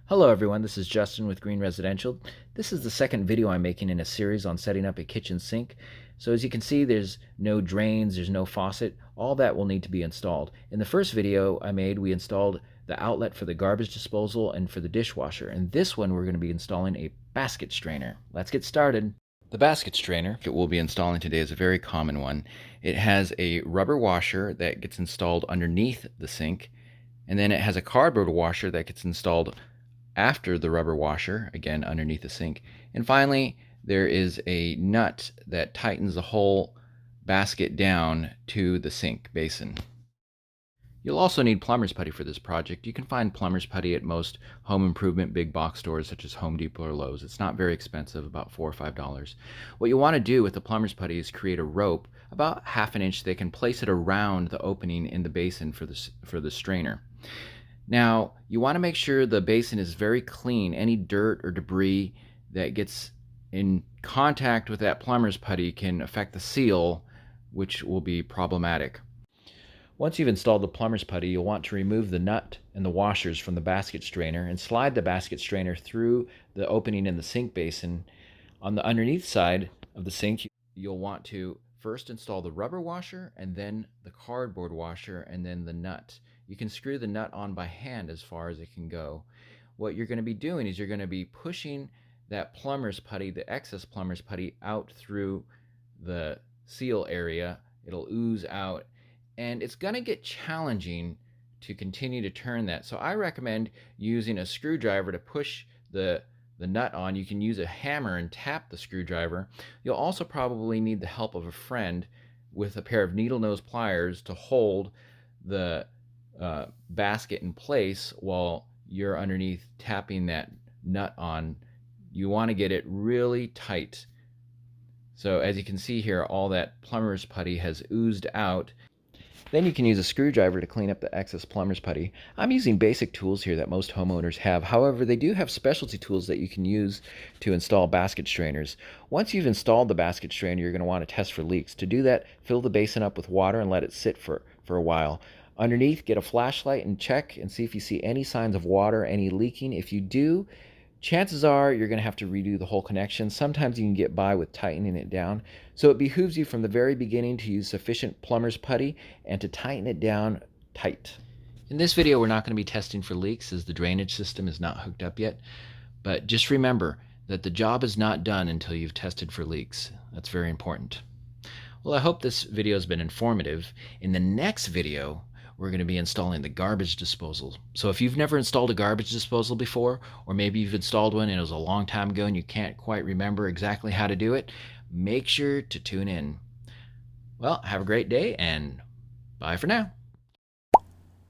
Hello everyone, this is Justin with Green Residential. This is the second video I'm making in a series on setting up a kitchen sink. So as you can see, there's no drains, there's no faucet. All that will need to be installed. In the first video I made, we installed the outlet for the garbage disposal and for the dishwasher. In this one, we're going to be installing a basket strainer. Let's get started. The basket strainer that we'll be installing today is a very common one. It has a rubber washer that gets installed underneath the sink, and then it has a cardboard washer that gets installed after the rubber washer, again underneath the sink. And finally, there is a nut that tightens the whole basket down to the sink basin. You'll also need plumber's putty for this project. You can find plumber's putty at most home improvement big box stores such as Home Depot or Lowe's. It's not very expensive, about $4 or $5. What you want to do with the plumber's putty is create a rope about ½ an inch thick and place it around the opening in the basin for the strainer. Now, you want to make sure the basin is very clean. Any dirt or debris that gets in contact with that plumber's putty can affect the seal, which will be problematic. Once you've installed the plumber's putty, you'll want to remove the nut and the washers from the basket strainer and slide the basket strainer through the opening in the sink basin. On the underneath side of the sink, you'll want to first install the rubber washer and then the cardboard washer and then the nut. You can screw the nut on by hand as far as it can go. What you're going to be doing is you're going to be pushing that plumber's putty, the excess plumber's putty, out through the seal area. It'll ooze out, and it's going to get challenging to continue to turn that. So I recommend using a screwdriver to push the nut on. You can use a hammer and tap the screwdriver. You'll also probably need the help of a friend with a pair of needle nose pliers to hold the basket in place while you're underneath tapping that nut on. You want to get it really tight. So as you can see here, all that plumber's putty has oozed out. Then you can use a screwdriver to clean up the excess plumber's putty. I'm using basic tools here that most homeowners have. However, they do have specialty tools that you can use to install basket strainers. Once you've installed the basket strainer, you're going to want to test for leaks. To do that, fill the basin up with water and let it sit for a while. Underneath, get a flashlight and check and see if you see any signs of water, any leaking. If you do, chances are you're going to have to redo the whole connection. Sometimes you can get by with tightening it down. So it behooves you from the very beginning to use sufficient plumber's putty and to tighten it down tight. In this video, we're not going to be testing for leaks as the drainage system is not hooked up yet. But just remember that the job is not done until you've tested for leaks. That's very important. Well, I hope this video has been informative. In the next video, we're going to be installing the garbage disposal. So if you've never installed a garbage disposal before, or maybe you've installed one and it was a long time ago and you can't quite remember exactly how to do it, make sure to tune in. Well, have a great day and bye for now.